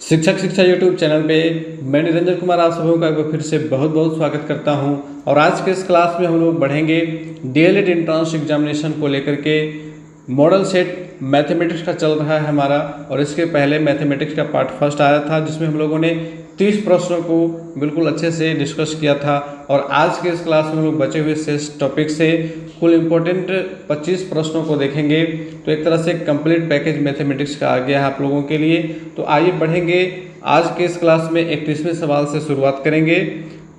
शिक्षक शिक्षा YouTube channel पे मैं निरंजन कुमार आप सबों का एक बार फिर से बहुत बहुत स्वागत करता हूं। और आज के इस क्लास में हम लोग बढ़ेंगे डीएलएड एंट्रेंस एग्जामिनेशन को लेकर के। मॉडल सेट मैथमेटिक्स का चल रहा है हमारा, और इसके पहले मैथमेटिक्स का पार्ट फर्स्ट आया था जिसमें हम लोगों ने 30 प्रश्नों को बिल्कुल अच्छे से डिस्कस किया था। और आज के इस क्लास में हम लोग बचे हुए शेष टॉपिक से कुल इम्पोर्टेंट 25 प्रश्नों को देखेंगे। तो एक तरह से कंप्लीट पैकेज मैथमेटिक्स का आ गया है आप लोगों के लिए। तो आइए बढ़ेंगे, आज के इस क्लास में 31वें सवाल से शुरुआत करेंगे।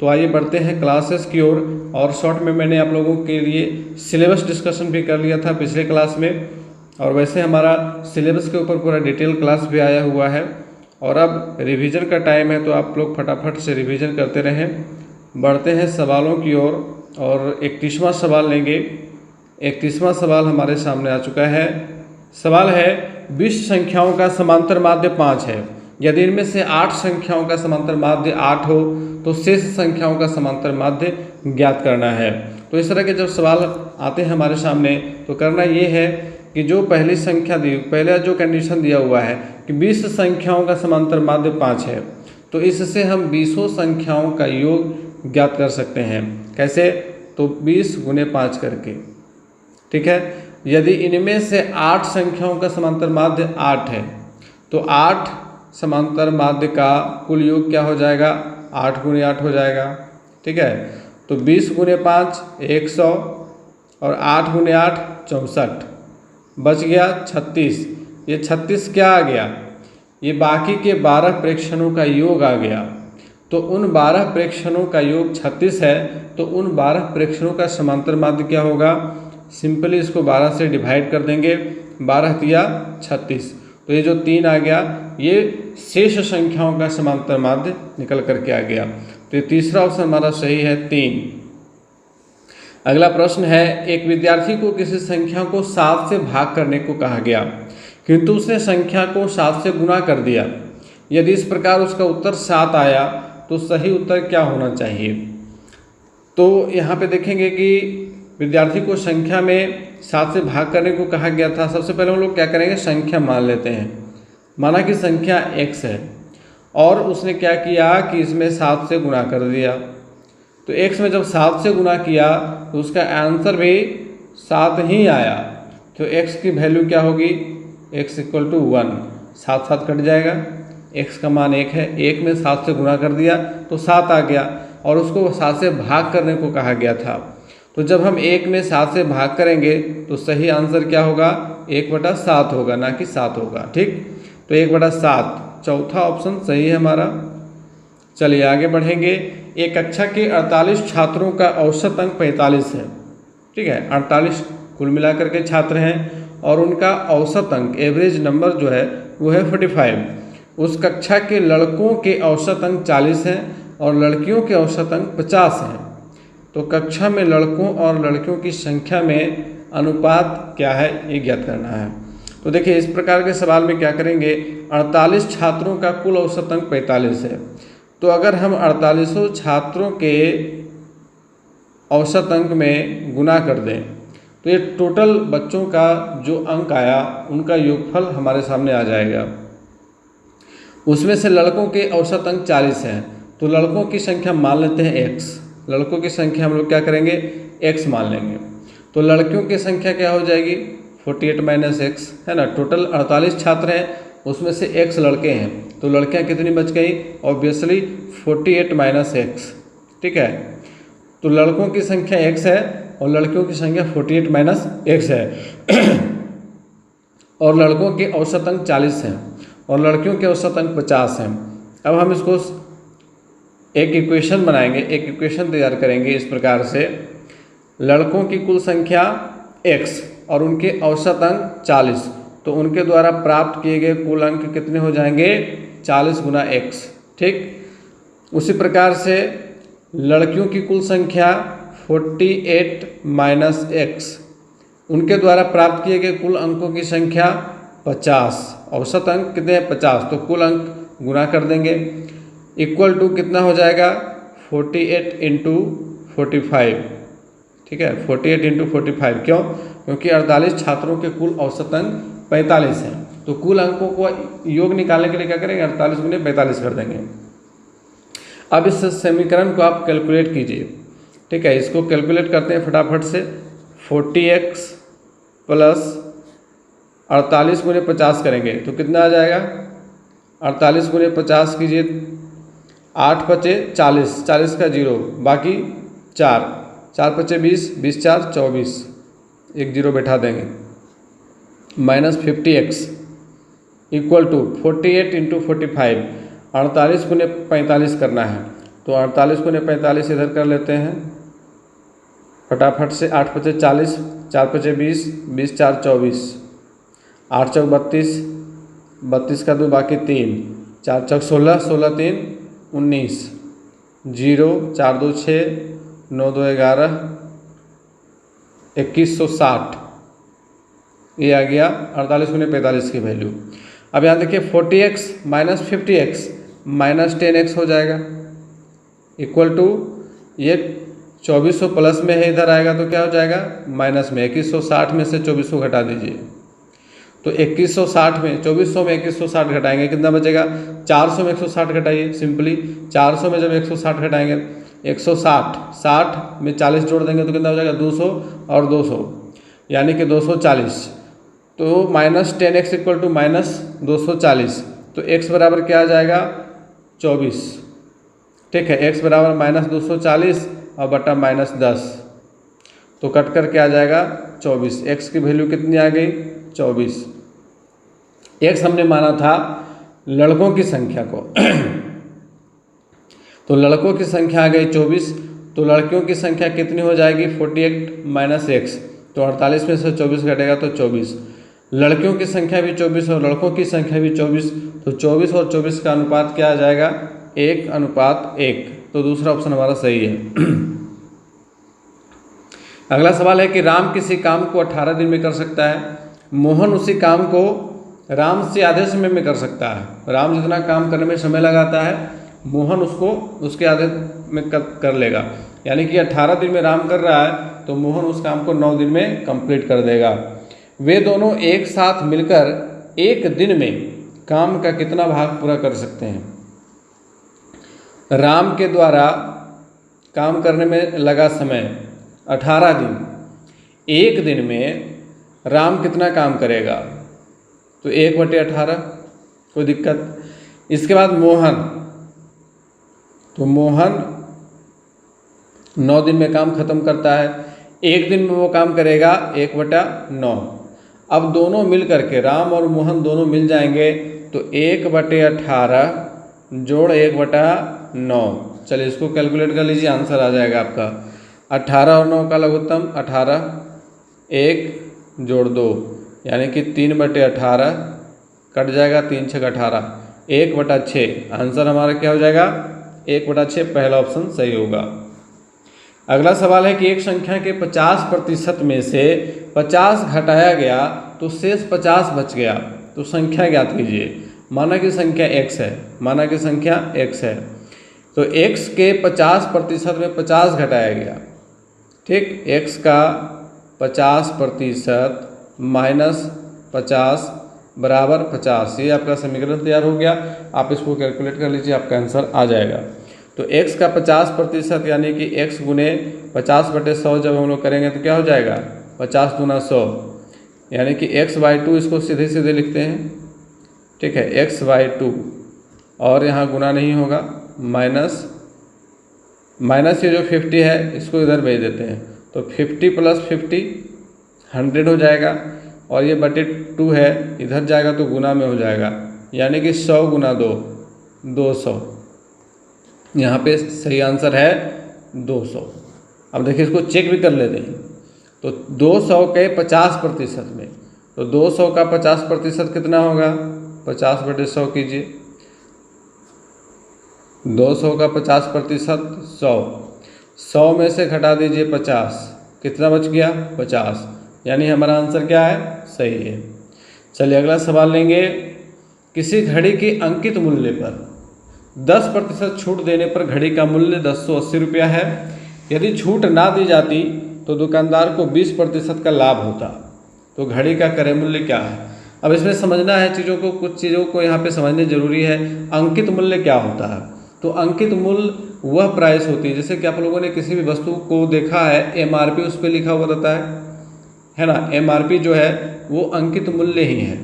तो आइए बढ़ते हैं क्लासेस की ओर। और शॉर्ट में मैंने आप लोगों के लिए सिलेबस डिस्कशन भी कर लिया था पिछले क्लास में, और वैसे हमारा सिलेबस के ऊपर पूरा डिटेल क्लास भी आया हुआ है। और अब रिवीजन का टाइम है, तो आप लोग फटाफट से रिवीजन करते रहें। बढ़ते हैं सवालों की ओर, और 31वां सवाल लेंगे। 31वां सवाल हमारे सामने आ चुका है। सवाल है, 20 संख्याओं का समांतर माध्य 5 है। यदि इनमें से 8 संख्याओं का समांतर माध्य 8 हो तो शेष संख्याओं का समांतर माध्य ज्ञात करना है। तो इस तरह के जब सवाल आते हैं हमारे सामने, तो करना ये है कि जो पहली संख्या दी, पहला जो कंडीशन दिया हुआ है कि 20 संख्याओं का समांतर माध्य 5 है, तो इससे हम 20 संख्याओं का योग ज्ञात कर सकते हैं। कैसे? तो 20 गुने 5 करके, ठीक है। यदि इनमें से 8 संख्याओं का समांतर माध्य 8 है, तो 8 समांतर माध्य का कुल योग क्या हो जाएगा? 8 गुने 8 हो जाएगा, ठीक है। तो 20 गुने 5 100, और 8 गुने 8 64, बच गया 36। ये 36 क्या आ गया? ये बाकी के 12 प्रेक्षणों का योग आ गया। तो उन 12 प्रेक्षणों का योग 36 है, तो उन 12 प्रेक्षणों का समांतर माध्य क्या होगा? सिंपली इसको 12 से डिवाइड कर देंगे, 12 दिया 36, तो ये जो 3 आ गया, ये शेष संख्याओं का समांतर माध्य निकल करके आ गया। तो ये तीसरा ऑप्शन हमारा सही है, 3। अगला प्रश्न है, एक विद्यार्थी को किसी संख्या को 7 से भाग करने को कहा गया, किंतु उसने संख्या को 7 से गुणा कर दिया। यदि इस प्रकार उसका उत्तर 7 आया तो सही उत्तर क्या होना चाहिए? तो यहाँ पे देखेंगे कि विद्यार्थी को संख्या में 7 से भाग करने को कहा गया था। सबसे पहले हम लोग क्या करेंगे? संख्या मान लेते हैं। माना कि संख्या x है, और उसने क्या किया कि इसमें 7 से गुणा कर दिया। तो x में जब 7 से गुणा किया तो उसका आंसर भी 7 ही आया। तो x की वैल्यू क्या होगी? x = 1, 7 7 कट जाएगा। x का मान 1 है, 1 में 7 से गुणा कर दिया तो 7 आ गया, और उसको 7 से भाग करने को कहा गया था। तो जब हम 1 में 7 से भाग करेंगे तो सही आंसर क्या होगा? 1/7 होगा, ना कि 7 होगा, ठीक। तो 1/7 चौथा ऑप्शन सही है हमारा। चलिए आगे बढ़ेंगे। एक कक्षा के 48 छात्रों का औसत अंक 45 है, ठीक है। 48 कुल मिलाकर के छात्र हैं, और उनका औसत अंक, एवरेज नंबर जो है वो है 45। उस कक्षा के लड़कों के औसत अंक 40 हैं और लड़कियों के औसत अंक 50 हैं। तो कक्षा में लड़कों और लड़कियों की संख्या में अनुपात क्या है, ये ज्ञात करना है। तो देखिए, इस प्रकार के सवाल में क्या करेंगे? 48 छात्रों का कुल औसत अंक 45 है, तो अगर हम 48 छात्रों के औसत अंक में गुना कर दें तो ये टोटल बच्चों का जो अंक आया उनका योगफल हमारे सामने आ जाएगा। उसमें से लड़कों के औसत अंक 40 हैं, तो लड़कों की संख्या मान लेते हैं x। लड़कों की संख्या हम लोग क्या करेंगे? x मान लेंगे। तो लड़कियों की संख्या क्या हो जाएगी? 48 - x, है ना। टोटल 48 छात्र हैं, उसमें से x लड़के हैं, तो लड़कियां कितनी बच गई? ऑब्वियसली 48 - x, ठीक है। तो लड़कों की संख्या x है और लड़कियों की संख्या 48 - x है। और लड़कों के औसत अंक 40 हैं और लड़कियों के औसत अंक 50 हैं। अब हम इसको एक इक्वेशन बनाएंगे, एक इक्वेशन तैयार करेंगे इस प्रकार से। लड़कों की कुल संख्या x और उनके औसत अंक 40, तो उनके द्वारा प्राप्त किए गए कुल अंक कितने हो जाएंगे? 40 गुना x, ठीक। उसी प्रकार से लड़कियों की कुल संख्या 48 - x, उनके द्वारा प्राप्त किए गए कुल अंकों की संख्या 50, औसत अंक कितने हैं? 50, तो कुल अंक गुना कर देंगे, इक्वल टू कितना हो जाएगा? 48 × 45, ठीक है। 48 × 45 क्यों? क्योंकि 48 छात्रों के कुल औसत अंक 45 हैं, तो कुल अंकों को योग निकालने के लिए क्या करेंगे, 48 गुने 45 कर देंगे। अब इस समीकरण को आप कैलकुलेट कीजिए, ठीक है। इसको कैलकुलेट करते हैं फटाफट से। 40x प्लस 48 गुने 50 करेंगे तो कितना आ जाएगा, 48 गुने 50 कीजिए, 8 पचे 40, 40 का 0, बाकी 4, 4 पचे 20, 20 4 24, एक 0 बैठा देंगे, minus 50x equal to 48 into 45, 48 गुने 45 करना है। तो 48 गुने 45 इधर कर लेते हैं फटाफट से। 8 पचे 40, 4 पचे 20, 20 4 24, 8 चौक 32, 32 का 2 बाकी 3, 4 चौक 16, 16 3 19, 0 4 2 6, 9 2 11, 2160, ये आ गया 48 गुने 45 की वैल्यू। अब यहाँ देखिए 40x minus 50x minus 10x हो जाएगा, इक्वल टू ये 2400 प्लस में है, इधर आएगा तो क्या हो जाएगा माइनस में। 2160 में से 2400 घटा दीजिए, तो 2160 में 2400 में 2160 घटाएंगे कितना बचेगा, 400 में 160 घटाइए सिंपली। 400 में जब 160 घटाएंगे 160, 60 में 40 जोड़ देंगे तो कितना हो जाएगा 200 और 200 यानी कि 240। तो minus 10x equal to minus 240, तो x बराबर क्या आ जाएगा 24, ठीक है। x बराबर माइनस 240 और बटा माइनस 10, तो कट करके आ जाएगा 24। x की वैल्यू कितनी आ गई 24। x हमने माना था लड़कों की संख्या को तो लड़कों की संख्या आ गई 24, तो लड़कियों की संख्या कितनी हो जाएगी 48 माइनस x, तो 48 में से 24 घटेगा तो 24। लड़कियों की संख्या भी 24 और लड़कों की संख्या भी 24, तो 24 और 24 का अनुपात क्या आ जाएगा 1:1, तो दूसरा ऑप्शन हमारा सही है। अगला सवाल है कि राम किसी काम को 18 दिन में कर सकता है, मोहन उसी काम को राम से आधे समय में कर सकता है। राम जितना काम करने में समय लगाता है मोहन उसको उसके आधे में कर लेगा, यानी कि 18 दिन में राम कर रहा है तो मोहन उस काम को 9 दिन में कंप्लीट कर देगा। वे दोनों एक साथ मिलकर एक दिन में काम का कितना भाग पूरा कर सकते हैं। राम के द्वारा काम करने में लगा समय 18 दिन, एक दिन में राम कितना काम करेगा, तो 1/18, कोई दिक्कत। इसके बाद मोहन, तो मोहन 9 दिन में काम खत्म करता है, एक दिन में वो काम करेगा 1/9। अब दोनों मिल करके राम और मोहन दोनों मिल जाएंगे तो 1/18 जोड़ 1/9, चलिए इसको कैलकुलेट कर लीजिए, आंसर आ जाएगा आपका 18 और 9 का लघुत्तम 18, 1 जोड़ 2 यानी कि 3/18 कट जाएगा, 3 6 18, 1/6 आंसर हमारा क्या हो जाएगा 1/6, पहला ऑप्शन सही होगा। अगला सवाल है कि एक संख्या के 50% में से 50 घटाया गया तो शेष 50 बच गया, तो संख्या ज्ञात कीजिए। माना कि संख्या x है, माना कि संख्या x है, तो x के 50% में 50 घटाया गया, ठीक। x का 50% माइनस 50 बराबर 50, ये आपका समीकरण तैयार हो गया। आप इसको कैलकुलेट कर लीजिए, आपका आंसर आ जाएगा। तो x का 50% यानी कि x गुने 50/100 जब हम लोग करेंगे तो क्या हो जाएगा 50 दूना 100, यानी कि x/2, इसको सीधे सीधे लिखते हैं, ठीक है, x/2 और यहाँ गुना नहीं होगा, माइनस ये जो 50 है इसको इधर भेज देते हैं, तो 50 + 50 100 हो जाएगा, और ये बटे 2 है इधर जाएगा तो गुना में हो जाएगा, यानी कि 100 गुना 2 200, यहाँ पे सही आंसर है 200। अब देखिए इसको चेक भी कर लेते हैं, तो 200 के 50% में, तो 200 का 50% कितना होगा 50/100 कीजिए, 200 का 50% 100 में से घटा दीजिए 50, कितना बच गया 50, यानी हमारा आंसर क्या है सही है। चलिए अगला सवाल लेंगे। किसी घड़ी के अंकित मूल्य पर 10% छूट देने पर घड़ी का मूल्य 1080 रुपया है। यदि छूट ना दी जाती तो दुकानदार को 20% का लाभ होता, तो घड़ी का क्रय मूल्य क्या है। अब इसमें समझना है चीज़ों को, कुछ चीज़ों को यहाँ पे समझने जरूरी है। अंकित मूल्य क्या होता है? तो अंकित मूल्य वह प्राइस होती है, जैसे कि आप लोगों ने किसी भी वस्तु को देखा है एमआरपी उस पर लिखा हुआ रहता है ना। एमआरपी जो है वो अंकित मूल्य ही है।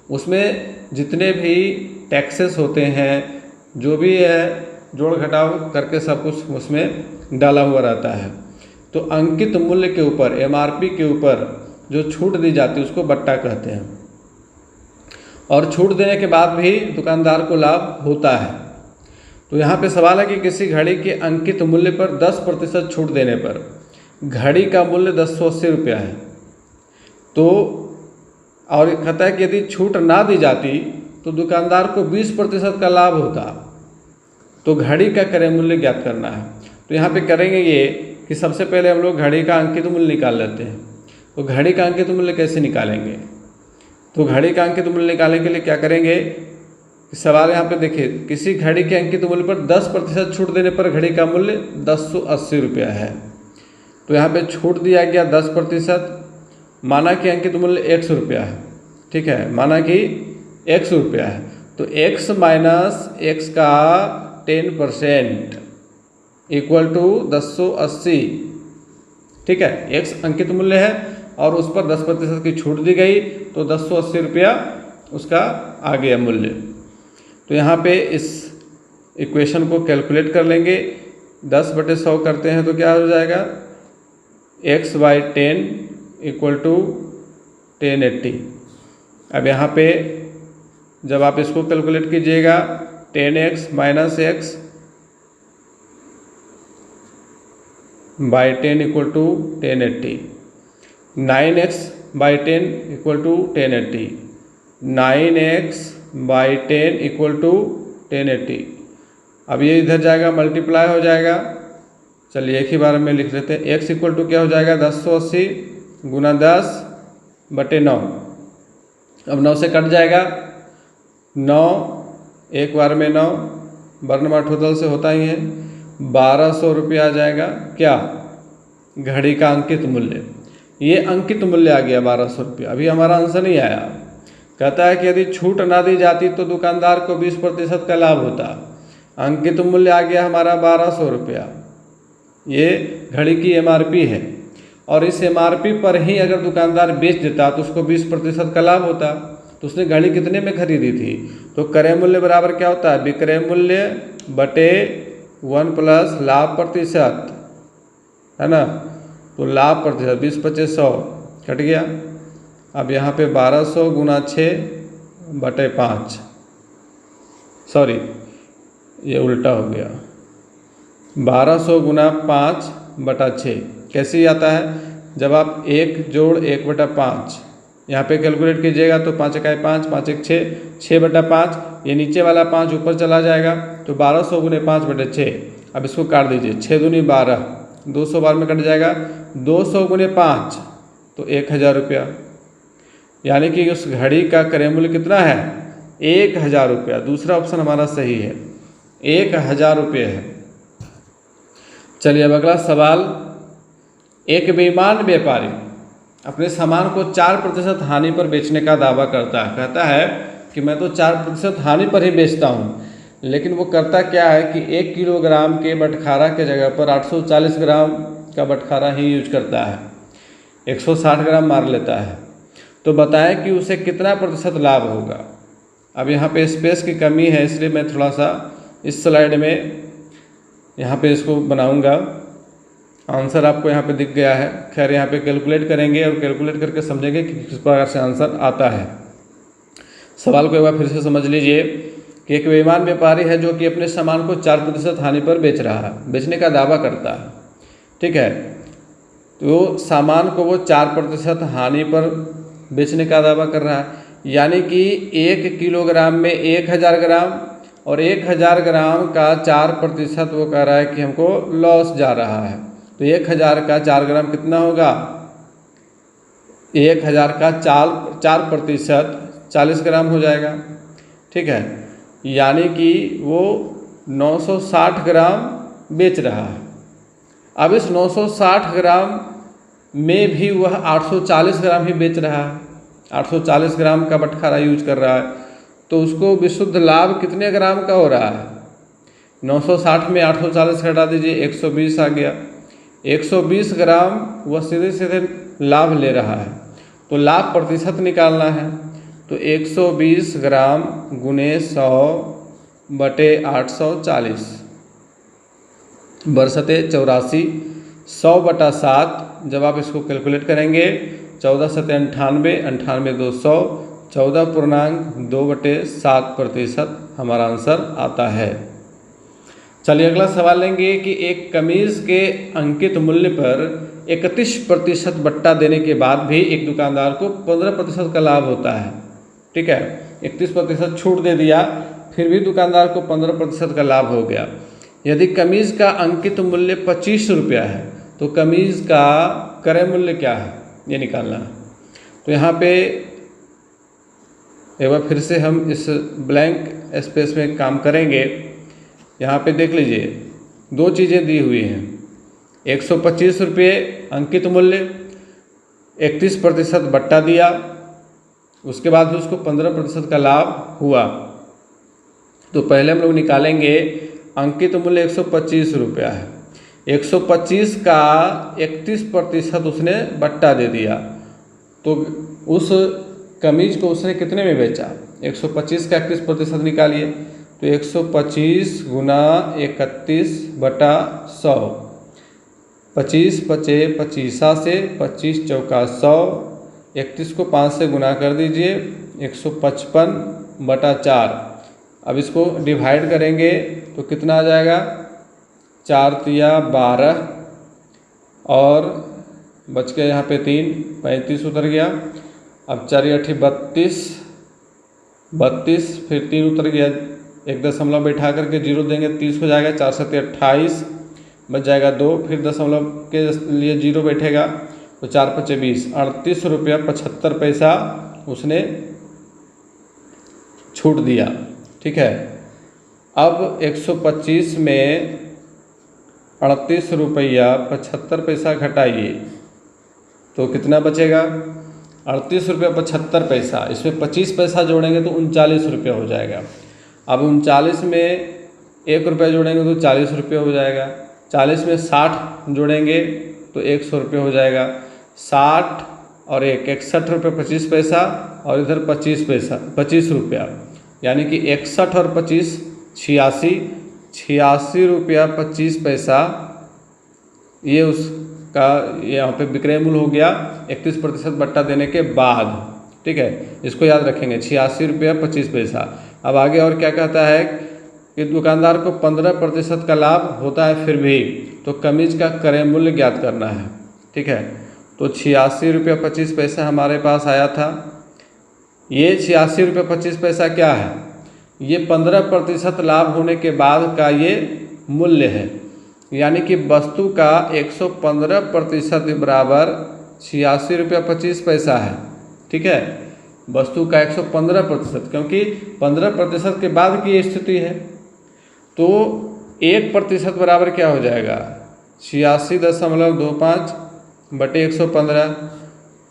उसमें जितने भी टैक्सेस होते हैं, जो भी है जोड़ घटाव करके सब कुछ उसमें डाला हुआ रहता है। तो अंकित मूल्य के ऊपर, एमआरपी के ऊपर जो छूट दी जाती है उसको बट्टा कहते हैं। और छूट देने के बाद भी दुकानदार को लाभ होता है। तो यहाँ पे सवाल है कि किसी घड़ी के अंकित मूल्य पर 10% छूट देने पर घड़ी का मूल्य 1080 रुपया है। तो और कहता है कि यदि छूट ना दी जाती तो दुकानदार को 20% का लाभ होता। तो घड़ी का क्रय मूल्य ज्ञात करना है। तो यहाँ पे करेंगे ये कि सबसे पहले हम लोग घड़ी का अंकित मूल्य निकाल लेते हैं। तो घड़ी का अंकित मूल्य कैसे निकालेंगे? तो घड़ी का अंकित मूल्य निकालने के लिए क्या करेंगे? सवाल यहाँ पे देखिए, किसी घड़ी के अंकित मूल्य पर 10% छूट देने पर घड़ी का मूल्य 1080 रुपया है। तो यहाँ पे छूट दिया गया 10%, माना कि अंकित मूल्य 100 रुपया है। ठीक है, माना कि 100 रुपया है। तो x माइनस x का 10% इक्वल टू 1080। ठीक है, x अंकित मूल्य है और उस पर 10% की छूट दी गई तो 1080 रुपया उसका आ गया मूल्य। तो यहाँ पे इस इक्वेशन को कैलकुलेट कर लेंगे। 10/100 करते हैं तो क्या हो जाएगा? x/10 equal to 1080। अब यहाँ पे जब आप इसको कैलकुलेट कीजिएगा 10x minus x by 10 equal to 1080, 9x/10 equal to 1080, 9x by 10 equal to 1080। अब ये इधर जाएगा, मल्टीप्लाई हो जाएगा। चलिए एक ही बार में लिख लेते हैं। x इक्वल टू क्या हो जाएगा? 1080 गुना 10/9। अब 9 से कट जाएगा, 9 एक बार में 9 वर्णमाला टोटल से होता ही है, 1200 रुपया आ जाएगा। क्या? घड़ी का अंकित मूल्य। ये अंकित मूल्य आ गया 1200 रुपया। अभी हमारा आंसर नहीं आया। कहता है कि यदि छूट ना दी जाती तो दुकानदार को 20% का लाभ होता। अंकित मूल्य आ गया हमारा 1200 रुपया। ये घड़ी की एमआरपी है और इस एमआरपी पर ही अगर दुकानदार बेच देता तो उसको 20% का लाभ होता। तो उसने घड़ी कितने में खरीदी थी? तो क्रय मूल्य बराबर क्या होता है? विक्रय मूल्य बटे 1 प्लस लाभ प्रतिशत, है ना। तो लाभ प्रतिशत 20/25 कट गया। अब यहाँ पे 1200 गुना 6/5, सॉरी ये उल्टा हो गया, 1200 गुना 5/6 कैसे आता है? जब आप 1 जोड़ 1/5 यहाँ पे कैलकुलेट कीजिएगा तो 5 इकाई 5, 5 एक 6, 6/5। ये नीचे वाला 5 ऊपर चला जाएगा तो 1200 गुने 5/6। अब इसको काट दीजिए, 6 दूनी 12, 200 बार में कट जाएगा। 200 गुने 5 तो 1000 रुपया। यानी कि उस घड़ी का क्रय मूल्य कितना है? 1000 रुपया। दूसरा ऑप्शन हमारा सही है, 1000 रुपये है। चलिए अब अगला सवाल। एक बेईमान व्यापारी अपने सामान को 4% हानि पर बेचने का दावा करता है। कहता है कि मैं तो 4% हानि पर ही बेचता हूँ, लेकिन वो करता क्या है कि 1 किलोग्राम के बटखारा के जगह पर 840 ग्राम का बटखारा ही यूज करता है, 160 ग्राम मार लेता है। तो बताएं कि उसे कितना प्रतिशत लाभ होगा। अब यहाँ पे स्पेस की कमी है, इसलिए मैं थोड़ा सा इस स्लाइड में यहाँ पे इसको बनाऊंगा। आंसर आपको यहाँ पे दिख गया है। खैर यहाँ पे कैलकुलेट करेंगे और कैलकुलेट करके समझेंगे कि किस प्रकार से आंसर आता है। सवाल को एक बार फिर से समझ लीजिए कि एक बेईमान व्यापारी है जो कि अपने सामान को 4% हानि पर बेच रहा है, बेचने का दावा करता है। ठीक है, तो सामान को वो 4% हानि पर बेचने का दावा कर रहा है, यानी कि 1 किलोग्राम में 1000 ग्राम और 1000 ग्राम का 4% वो कह रहा है कि हमको लॉस जा रहा है। तो 1000 का 4 ग्राम कितना होगा? 1000 का 4% 40 ग्राम हो जाएगा। ठीक है, यानी कि वो 960 ग्राम बेच रहा है। अब इस 960 ग्राम में भी वह 840 ग्राम ही बेच रहा है। 840 ग्राम का बटखारा यूज कर रहा है, तो उसको विशुद्ध लाभ कितने ग्राम का हो रहा है? 960 में 840 घटा दीजिए, 120 आ गया। 120 ग्राम वह सीधे सीधे लाभ ले रहा है, तो लाभ प्रतिशत निकालना है। तो 120 ग्राम गुने 100/840 बरसते 84, 100/7। जब आप इसको कैलकुलेट करेंगे 14 सते 98, 98 200, 14.2/7% हमारा आंसर आता है। चलिए अगला सवाल लेंगे कि एक कमीज के अंकित मूल्य पर 31% बट्टा देने के बाद भी एक दुकानदार को 15% का लाभ होता है। ठीक है, 31% छूट दे दिया, फिर भी दुकानदार को 15% का लाभ हो गया। यदि कमीज का अंकित मूल्य 25 रुपया है तो कमीज का क्रय मूल्य क्या है, ये निकालना है। तो यहाँ पे एक बार फिर से हम इस ब्लैंक स्पेस में काम करेंगे। यहाँ पे देख लीजिए, दो चीज़ें दी हुई हैं। 125 रुपये अंकित मूल्य, 31% बट्टा दिया, उसके बाद भी उसको 15% का लाभ हुआ। तो पहले हम लोग निकालेंगे, अंकित मूल्य 125 रुपया है, 125 का 31% उसने बट्टा दे दिया, तो उस कमीज को उसने कितने में बेचा? 125 का 31% निकालिए, तो 125 गुना 31/100, 25 पचे 25 से 25 चौका 100, 31 को 5 से गुना कर दीजिए, 155/4। अब इसको डिवाइड करेंगे तो कितना आ जाएगा? 4 तिया 12 और बच गया यहाँ पे 3, 35 उतर गया। अब 4 8 32, फिर 3 उतर गया, 1 दशमलव बैठा करके 0 देंगे, 30 हो जाएगा। 4 7 28, बच जाएगा 2, फिर दशमलव के लिए 0 बैठेगा, तो 4 5 20, 38 रुपया 75 पैसा उसने छूट दिया। ठीक है, अब 125 में 38 रुपया 75 पैसा घटाइए तो कितना बचेगा? 38 रुपया 75 पैसा। इसमें 25 पैसा जोड़ेंगे तो 39 रुपया हो जाएगा। अब 39 में 1 रुपया जोड़ेंगे तो 40 रुपया हो जाएगा। 40 में 60 जोड़ेंगे तो 100 रुपया हो जाएगा। 60 और 1 61 रुपये 25 पैसा, और इधर 25 रुपया, यानी कि 61 और 25 86 रुपया 25 पैसा ये उसका यहाँ पे विक्रय मूल्य हो गया 31% बट्टा देने के बाद। ठीक है, इसको याद रखेंगे, 86 रुपया 25 पैसा। अब आगे और क्या कहता है कि दुकानदार को 15% का लाभ होता है, फिर भी तो कमीज का क्रय मूल्य ज्ञात करना है। ठीक है, तो 86 रुपया 25 पैसा हमारे पास आया था। ये 86 रुपया 25 पैसा क्या है? ये 15% लाभ होने के बाद का ये मूल्य है, यानी कि वस्तु का 115% बराबर 86 रुपया 25 पैसा है। ठीक है, वस्तु का 115%, क्योंकि 15% के बाद की स्थिति है, तो 1% बराबर क्या हो जाएगा? 86.25 बटे 115,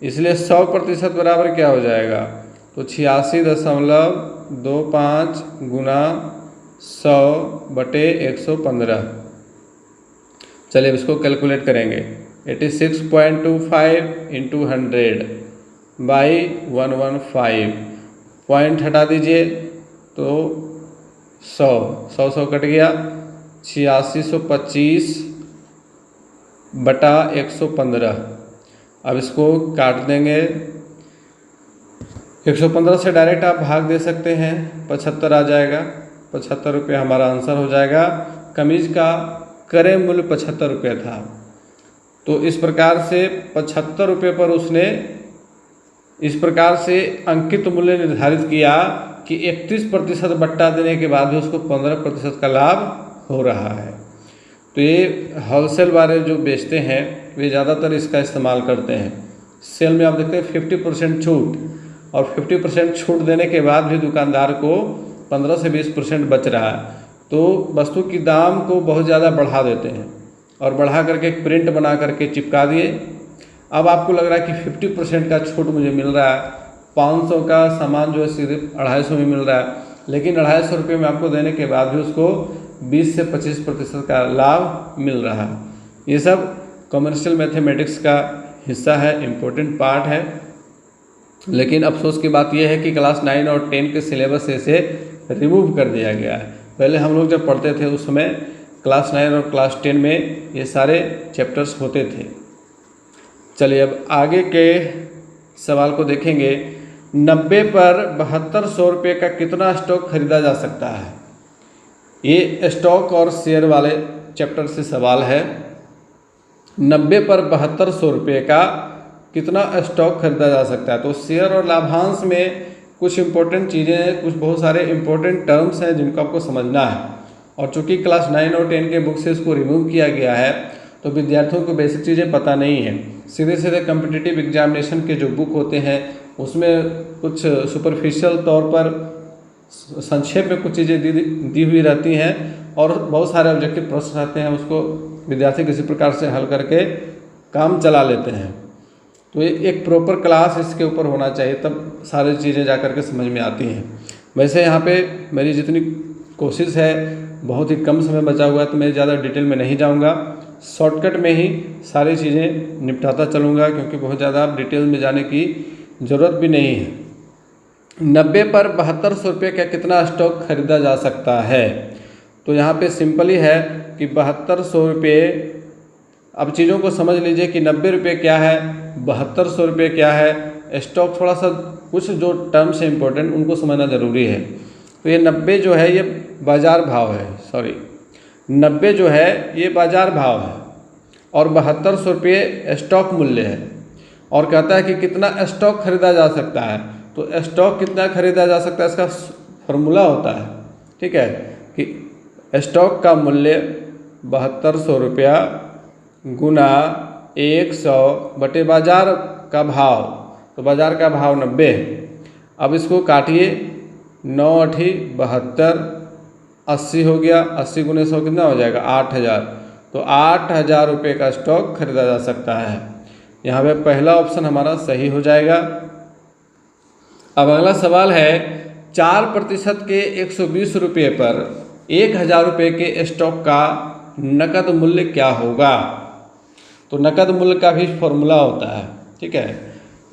इसलिए 100% बराबर क्या हो जाएगा? तो 86.25 गुना 100 बटे 115। चलिए इसको कैलकुलेट करेंगे। 86.25 इंटू 100 बाई 115, पॉइंट हटा दीजिए तो 100 कट गया। 8625 बटा 115। अब इसको काट देंगे। 115 से डायरेक्ट आप भाग दे सकते हैं, 75 आ जाएगा। 75 रुपये हमारा आंसर हो जाएगा। कमीज का क्रय मूल्य 75 रुपये था, तो इस प्रकार से 75 रुपये पर उसने इस प्रकार से अंकित मूल्य निर्धारित किया कि 31% बट्टा देने के बाद भी उसको 15% का लाभ हो रहा है। तो ये होलसेल वाले जो बेचते हैं वे ज़्यादातर इसका इस्तेमाल करते हैं। सेल में आप देखते हैं 50% छूट, और 50% छूट देने के बाद भी दुकानदार को 15 से 20% बच रहा है, तो वस्तु की दाम को बहुत ज़्यादा बढ़ा देते हैं और बढ़ा करके एक प्रिंट बना करके चिपका दिए। अब आपको लग रहा है कि 50% का छूट मुझे मिल रहा है, 500 का सामान जो है सिर्फ 250 में मिल रहा है, लेकिन 250 रुपये में आपको देने के बाद भी उसको 20 से 25% का लाभ मिल रहा है। ये सब कमर्शियल मैथमेटिक्स का हिस्सा है, इम्पोर्टेंट पार्ट है। लेकिन अफसोस की बात यह है कि क्लास 9 और 10 के सिलेबस से इसे रिमूव कर दिया गया है। पहले हम लोग जब पढ़ते थे उस समय क्लास 9 और क्लास 10 में ये सारे चैप्टर्स होते थे। चलिए अब आगे के सवाल को देखेंगे। 90 पर 7200 रुपये का कितना स्टॉक खरीदा जा सकता है? ये स्टॉक और शेयर वाले चैप्टर से सवाल है। 90 पर 7200 रुपये का कितना स्टॉक खरीदा जा सकता है? तो शेयर और लाभांश में कुछ इंपॉर्टेंट चीज़ें हैं, कुछ बहुत सारे इंपॉर्टेंट टर्म्स हैं जिनको आपको समझना है। और चूंकि क्लास 9 और 10 के बुक से इसको रिमूव किया गया है तो विद्यार्थियों को बेसिक चीज़ें पता नहीं है। सीधे सीधे कम्पिटिटिव एग्जामिनेशन के जो बुक होते हैं उसमें कुछ सुपरफिशियल तौर पर संक्षेप में कुछ चीज़ें दी हुई रहती हैं और बहुत सारे ऑब्जेक्टिव प्रश्न रहते हैं, उसको विद्यार्थी किसी प्रकार से हल करके काम चला लेते हैं। तो ये एक प्रॉपर क्लास इसके ऊपर होना चाहिए, तब सारी चीज़ें जा कर के समझ में आती हैं। वैसे यहाँ पे मेरी जितनी कोशिश है, बहुत ही कम समय बचा हुआ है तो मैं ज़्यादा डिटेल में नहीं जाऊँगा, शॉर्टकट में ही सारी चीज़ें निपटाता चलूँगा, क्योंकि बहुत ज़्यादा डिटेल में जाने की ज़रूरत भी नहीं है। 90 पर 7200 रुपये का कितना स्टॉक खरीदा जा सकता है? तो यहाँ पे सिंपल ही है कि 7200 रुपये, अब चीज़ों को समझ लीजिए कि 90 रुपये क्या है, 7200 रुपये क्या है। स्टॉक थोड़ा सा कुछ जो टर्म्स हैं इंपॉर्टेंट उनको समझना ज़रूरी है। तो ये 90 जो है ये बाज़ार भाव है, 90 जो है ये बाज़ार भाव है और 7200 रुपये स्टॉक मूल्य है। और कहता है कि कितना स्टॉक खरीदा जा सकता है। तो स्टॉक कितना खरीदा जा सकता है इसका फॉर्मूला होता है, ठीक है, कि स्टॉक का मूल्य 7200 रुपया गुना 100 बटे बाज़ार का भाव। तो बाज़ार का भाव 90 है। अब इसको काटिए, 9 8 72, 80 हो गया, 80 गुने 100 कितना हो जाएगा? 8000। तो 8000 रुपये का स्टॉक खरीदा जा सकता है। यहाँ पे पहला ऑप्शन हमारा सही हो जाएगा। अब अगला सवाल है, 4% के 120 रुपये पर 1000 रुपये के स्टॉक का नकद मूल्य क्या होगा? तो नकद मूल्य का भी फॉर्मूला होता है, ठीक है,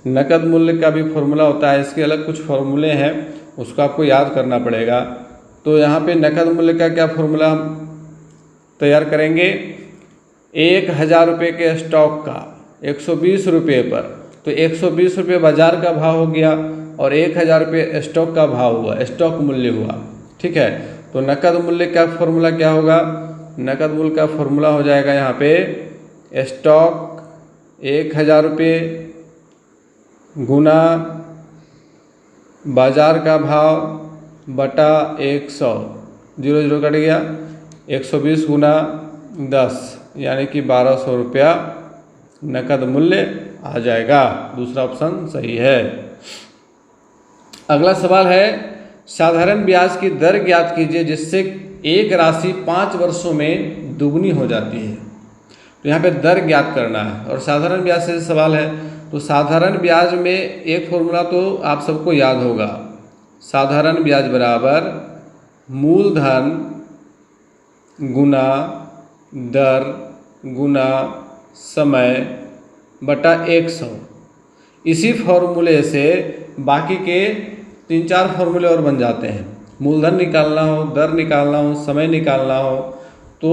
नकद मूल्य का भी फॉर्मूला होता है। इसके अलग कुछ फॉर्मूले हैं, उसको आपको याद करना पड़ेगा। तो यहाँ पे नकद मूल्य का क्या फॉर्मूला हम तैयार करेंगे? 1000 रुपये के स्टॉक का 120 रुपये पर, तो 120 रुपये बाज़ार का भाव हो गया और 1000 रुपये स्टॉक का भाव हुआ, स्टॉक मूल्य हुआ, ठीक है। तो नकद मूल्य का फॉर्मूला क्या होगा? नकद मूल्य का फॉर्मूला हो जाएगा यहाँ पे स्टॉक 1000 रुपये गुना बाज़ार का भाव बटा 100, 0 0 कट गया, 120 गुना 10 यानी कि 1200 रुपया नकद मूल्य आ जाएगा। दूसरा ऑप्शन सही है। अगला सवाल है, साधारण ब्याज की दर ज्ञात कीजिए जिससे एक राशि 5 वर्षों में दुगनी हो जाती है। तो यहाँ पे दर ज्ञात करना है और साधारण ब्याज से सवाल है। तो साधारण ब्याज में एक फॉर्मूला तो आप सबको याद होगा, साधारण ब्याज बराबर मूलधन गुना दर गुना समय बटा 100। इसी फॉर्मूले से बाकी के 3-4 फॉर्मूले और बन जाते हैं। मूलधन निकालना हो, दर निकालना हो, समय निकालना हो, तो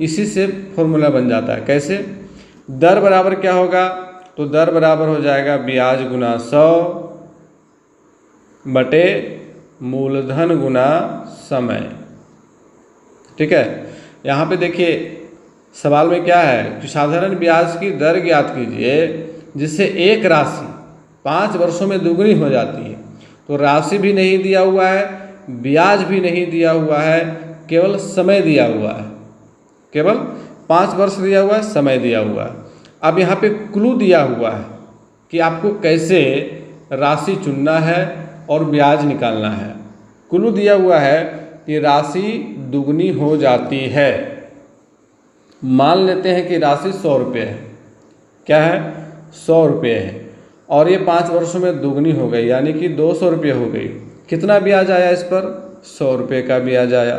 इसी से फॉर्मूला बन जाता है। कैसे? दर बराबर क्या होगा? तो दर बराबर हो जाएगा ब्याज गुना 100 बटे मूलधन गुना समय, ठीक है। यहाँ पे देखिए सवाल में क्या है कि साधारण ब्याज की दर ज्ञात कीजिए जिससे एक राशि 5 वर्षों में दुगनी हो जाती है। तो राशि भी नहीं दिया हुआ है, ब्याज भी नहीं दिया हुआ है, केवल समय दिया हुआ है, केवल 5 वर्ष दिया हुआ है, समय दिया हुआ है। अब यहाँ पे क्लू दिया हुआ है कि आपको कैसे राशि चुनना है और ब्याज निकालना है। क्लू दिया हुआ है कि राशि दुगनी हो जाती है। मान लेते हैं कि राशि 100 रुपये है। क्या है? 100 रुपये है। और ये 5 वर्षों में दुगनी हो गई, यानी कि 200 रुपये हो गई। कितना ब्याज आया इस पर? 100 रुपये का ब्याज आया।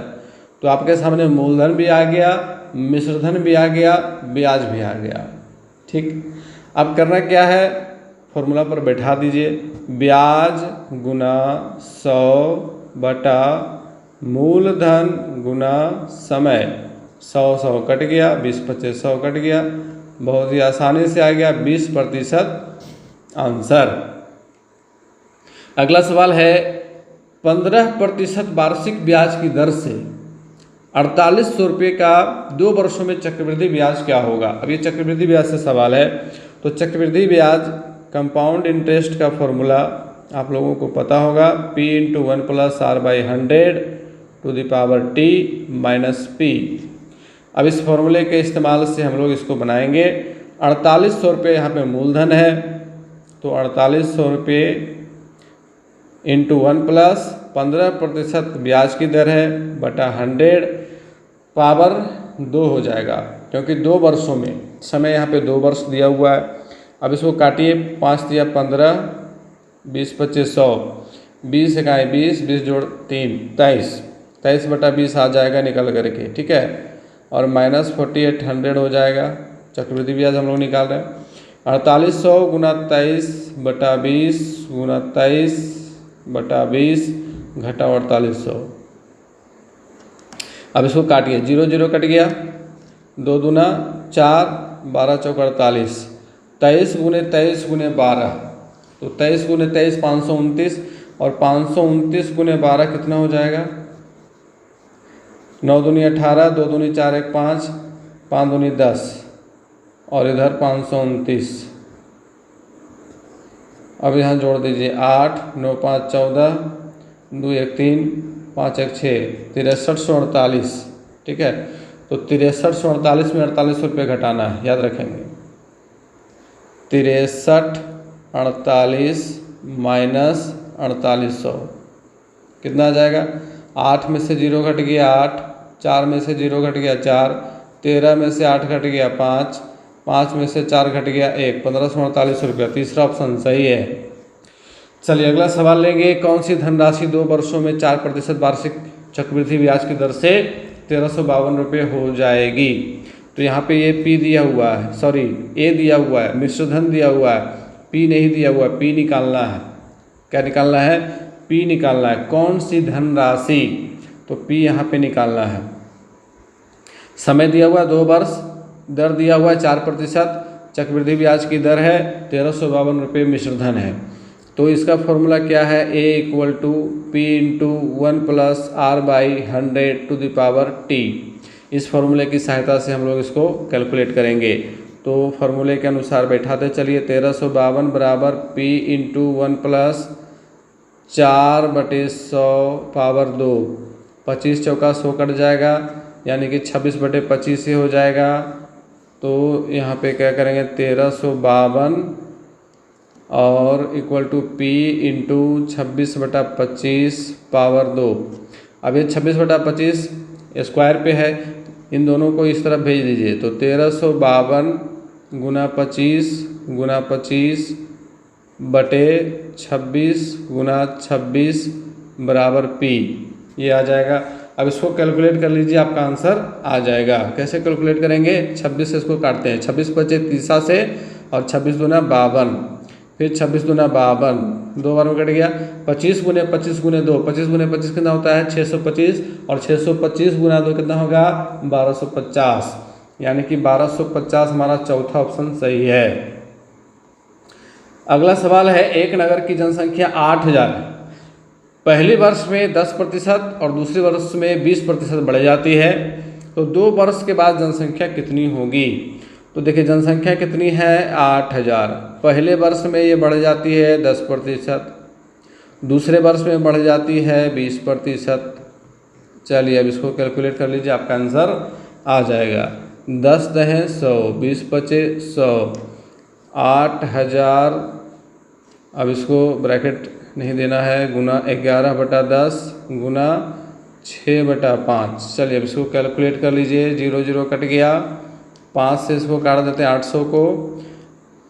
तो आपके सामने मूलधन भी आ गया, मिश्रधन भी आ गया, ब्याज भी आ गया। ठीक, अब करना क्या है, फॉर्मूला पर बैठा दीजिए। ब्याज गुना 100 बटा मूलधन गुना समय। 100 कट गया, 20 25 100 कट गया, बहुत ही आसानी से आ गया 20% आंसर। अगला सवाल है 15% वार्षिक ब्याज की दर से 4800 रुपये का 2 वर्षों में चक्रवृद्धि ब्याज क्या होगा। अब ये चक्रवृद्धि ब्याज से सवाल है, तो चक्रवृद्धि ब्याज कंपाउंड इंटरेस्ट का फॉर्मूला आप लोगों को पता होगा, P × 1 + R/100 to the power T - P। अब इस फॉर्मूले के इस्तेमाल से हम लोग इसको बनाएंगे। 4800 रुपये यहाँ पे मूलधन है, तो 4800 रुपये × 1 + 15% ब्याज की दर है बटा 100 पावर 2 हो जाएगा, क्योंकि 2 वर्षों में समय यहाँ पे 2 वर्ष दिया हुआ है। अब इसको काटिए, 5 × 15 20 25 100, 20 × 1 20, 20 जोड़ 3 23, 23 बटा 20 आ जाएगा निकल करके, ठीक है। और -4800 हो जाएगा, चक्रवृद्धि ब्याज हम लोग निकाल रहे हैं। 4800 × 23 बटा 20 × 23 बटा 20 घटा 4800। अब इसको काटिए, 0 0 कट गया, 2 दूना 4, 12 चौक 48, 23 × 23 × 12, तो 23 × 23 529, और 529 × 12 कितना हो जाएगा? 9 दूनी 18, 2 दूनी 4 1 5, 5 दूनी 10, और इधर 529। अब यहाँ जोड़ दीजिए 8 9 5 14, 2 1 3, 5 1 6, 6348, ठीक है। तो 6348 में 48 रुपये घटाना है, याद रखेंगे। 6348 - 4800 कितना आ जाएगा? 8 में से 0 घट गया 8, 4 में से 0 घट गया 4, 13 में से 8 घट गया 5, 5 में से 4 घट गया 1, 1548 रुपया। तीसरा ऑप्शन सही है। चलिए अगला सवाल लेंगे। कौन सी धनराशि 2 वर्षों में 4% वार्षिक चक्रवृद्धि ब्याज की दर से 1352 रुपये हो जाएगी। तो यहाँ पे ये P दिया हुआ है, सॉरी A दिया हुआ है, मिश्रधन दिया हुआ है, P नहीं दिया हुआ है। P निकालना है, क्या निकालना है? P निकालना है। कौन सी धनराशि? तो P यहाँ पे निकालना है। समय दिया हुआ है 2 वर्ष, दर दिया हुआ है 4%, चक्रवृद्धि ब्याज की दर है 1352 रुपये, मिश्रधन है। तो इसका फॉर्मूला क्या है? A = P × 1 + R/100 to the power T। इस फॉर्मूले की सहायता से हम लोग इसको कैलकुलेट करेंगे। तो फॉर्मूले के अनुसार बैठाते चलिए। 1352 बराबर P × 1 + 4/100 पावर 2, 25 चौका 100 कट जाएगा, यानी कि 26/25 से हो जाएगा। तो यहाँ पे क्या करेंगे? 1352 और = P × 26/25 पावर 2। अब ये 26/25 स्क्वायर पे है, इन दोनों को इस तरफ भेज दीजिए। तो 1352 × 25 × 25 बटे 26 × 26 बराबर P, ये आ जाएगा। अब इसको कैलकुलेट कर लीजिए, आपका आंसर आ जाएगा। कैसे कैलकुलेट करेंगे? 26 से इसको काटते हैं, 26 25 30 से, और 26 दूना 52, फिर 26 दूना 52, 2 बार में कट गया। 25 × 25 × 2, 25 × 25 कितना होता है? 625, और 625 × 2 कितना होगा? 1250, यानी कि 1250 हमारा चौथा ऑप्शन सही है। अगला सवाल है, एक नगर की जनसंख्या 8000 है। पहले वर्ष में 10% और दूसरे वर्ष में 20% बढ़ जाती है, तो 2 वर्ष के बाद जनसंख्या कितनी होगी? तो देखिए जनसंख्या कितनी है? 8000। पहले वर्ष में ये बढ़ जाती है 10%, दूसरे वर्ष में बढ़ जाती है 20%। चलिए अब इसको कैलकुलेट कर लीजिए, आपका आंसर आ जाएगा। 10 × 100, 20 × 25 100, 8000। अब इसको ब्रैकेट नहीं देना है, गुना 11/10 गुना 6/5। चलिए अब इसको कैलकुलेट कर लीजिए। 0 0 कट गया, 5 से इसको काट देते हैं 800 को,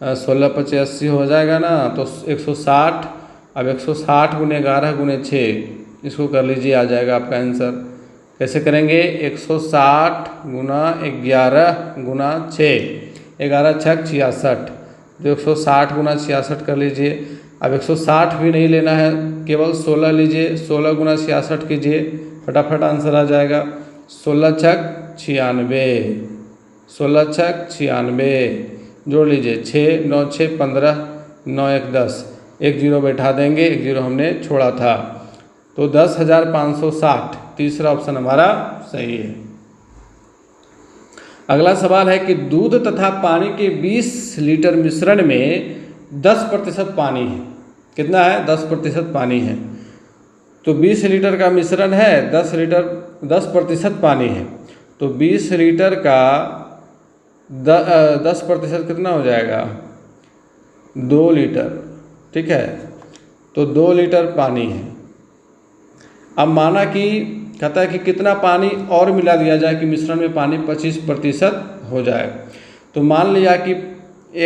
16 × 5 80 हो जाएगा ना, तो 160। अब 160 × 11 × 6 इसको कर लीजिए, आ जाएगा आपका आंसर। कैसे करेंगे? 160 × 11 × 6, 11 छक 66, तो 160 × 66 कर लीजिए। अब 160 भी नहीं लेना है, केवल 16 लीजिए, 16 × 66 कीजिए, फटाफट आंसर आ जाएगा। 16 छक 96, 16 छक 96, जोड़ लीजिए 6 9 6 15, 9 1 10, एक जीरो बैठा देंगे, एक जीरो हमने छोड़ा था, तो 10,560 तीसरा ऑप्शन हमारा सही है। अगला सवाल है कि दूध तथा पानी के 20 लीटर मिश्रण में 10% पानी है। कितना है? 10% पानी है। तो 20 लीटर का मिश्रण है, 10% पानी है, तो 20 लीटर का 10% कितना हो जाएगा? 2 लीटर। ठीक है, तो 2 लीटर पानी है। अब माना कि कहता है कि कितना पानी और मिला दिया जाए कि मिश्रण में पानी 25% हो जाए। तो मान लिया कि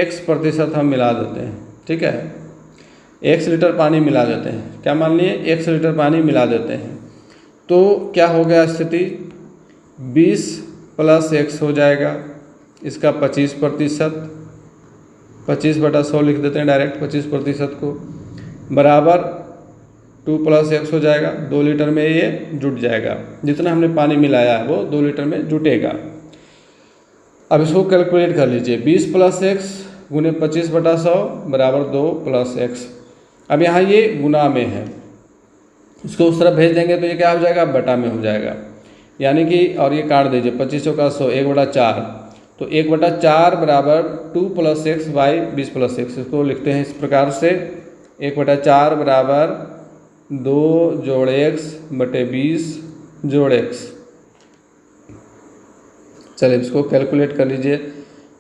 X% हम मिला देते हैं। ठीक है, 1 लीटर पानी मिला देते हैं। क्या मान लिए? 1 लीटर पानी मिला देते हैं। तो क्या हो गया स्थिति? 20 + X हो जाएगा, इसका 25%, 25/100 लिख देते हैं डायरेक्ट 25% को, बराबर 2 + X हो जाएगा। 2 लीटर में ये जुट जाएगा, जितना हमने पानी मिलाया है वो 2 लीटर में जुटेगा। अब इसको कैलकुलेट कर लीजिए, 20 + X × 25/100 बराबर 2 + X। अब यहाँ ये गुना में है, इसको उस तरफ भेज देंगे तो ये क्या हो जाएगा? बटा में हो जाएगा। यानी कि, और ये काट दीजिए, 25 का 100, 1/4, तो 1/4 बराबर 2 + X बाई 20 + X। इसको लिखते हैं इस प्रकार से, 1/4 बराबर 2 जोड़ X बटे 20 जोड़ X। चलिए इसको कैलकुलेट कर लीजिए।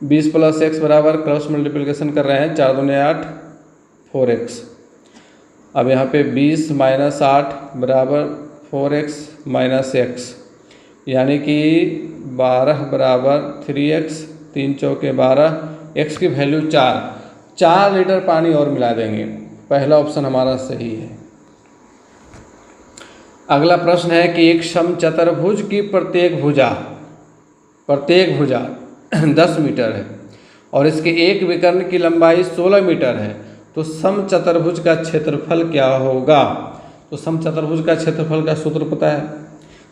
20 + X बराबर क्रॉस मल्टीप्लिकेशन कर रहे हैं, 4 दूने 8, 4X। अब यहाँ पे 20 - 8 बराबर 4X - X, यानी कि 12 बराबर 3X, 3 चौके 12, X की वैल्यू 4 लीटर पानी और मिला देंगे। पहला ऑप्शन हमारा सही है। अगला प्रश्न है कि एक समचतुर्भुज की प्रत्येक भुजा 10 मीटर है और इसके एक विकर्ण की लंबाई 16 मीटर है, तो समचतुर्भुज का क्षेत्रफल क्या होगा? तो समचतुर्भुज का क्षेत्रफल का सूत्र पता है।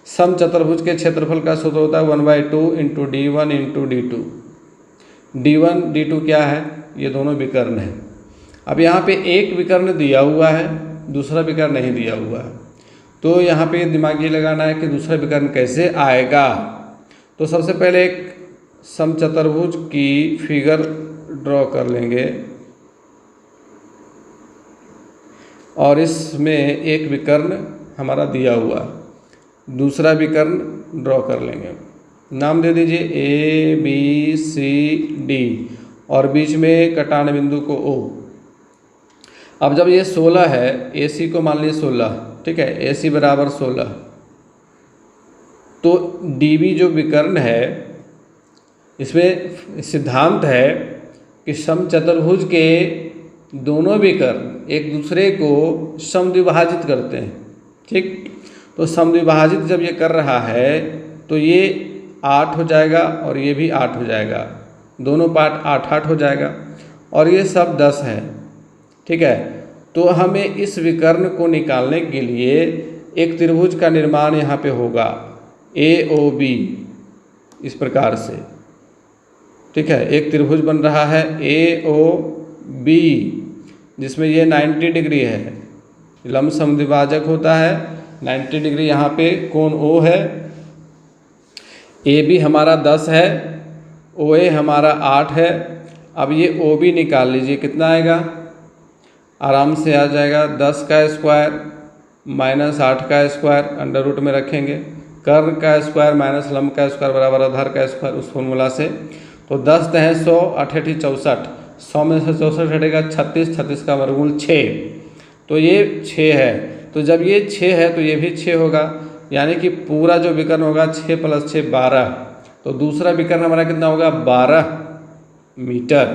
समचतुर्भुज के क्षेत्रफल का सूत्र होता है 1/2 × D1 × D2। D1 D2 क्या है? ये दोनों विकर्ण हैं। अब यहाँ पे एक विकर्ण दिया हुआ है, दूसरा विकर्ण नहीं दिया हुआ है, तो यहाँ पे दिमाग ये लगाना है कि दूसरा विकर्ण कैसे आएगा। तो सबसे पहले एक समचतुर्भुज की फिगर ड्रॉ कर लेंगे और इसमें एक विकर्ण हमारा दिया हुआ, दूसरा विकर्ण ड्रॉ कर लेंगे। नाम दे दीजिए ABCD और बीच में कटान बिंदु को O। अब जब ये 16 है, AC को मान लीजिए 16, ठीक है, AC बराबर 16, तो DB जो विकर्ण है, इसमें सिद्धांत है कि समचतुर्भुज के दोनों विकर्ण एक दूसरे को समद्विभाजित करते हैं। ठीक, तो समद्विभाजित जब ये कर रहा है तो ये 8 हो जाएगा और ये भी 8 हो जाएगा, दोनों पार्ट 8 हो जाएगा, और ये सब 10 है। ठीक है, तो हमें इस विकर्ण को निकालने के लिए एक त्रिभुज का निर्माण यहाँ पे होगा, AOB, इस प्रकार से। ठीक है, एक त्रिभुज बन रहा है AOB, जिसमें ये 90 डिग्री है, लंब समद्विभाजक होता है 90 डिग्री। यहाँ पे कोण O है, AB हमारा 10 है, OA हमारा 8 है। अब ये OB निकाल लीजिए, कितना आएगा? आराम से आ जाएगा 10 का स्क्वायर माइनस 8 का स्क्वायर, अंडर रूट में रखेंगे, कर्ण का स्क्वायर माइनस लंब का स्क्वायर बराबर आधार का स्क्वायर, उस फॉर्मूला से। तो 10 × 100 8 × 64, 100 में से 64 हटेगा 36, 36 का वर्गमूल 6, तो ये 6 है। तो जब ये 6 है तो ये भी 6 होगा, यानी कि पूरा जो विकर्ण होगा 6 + 6 12, तो दूसरा विकर्ण हमारा कितना होगा? 12 मीटर।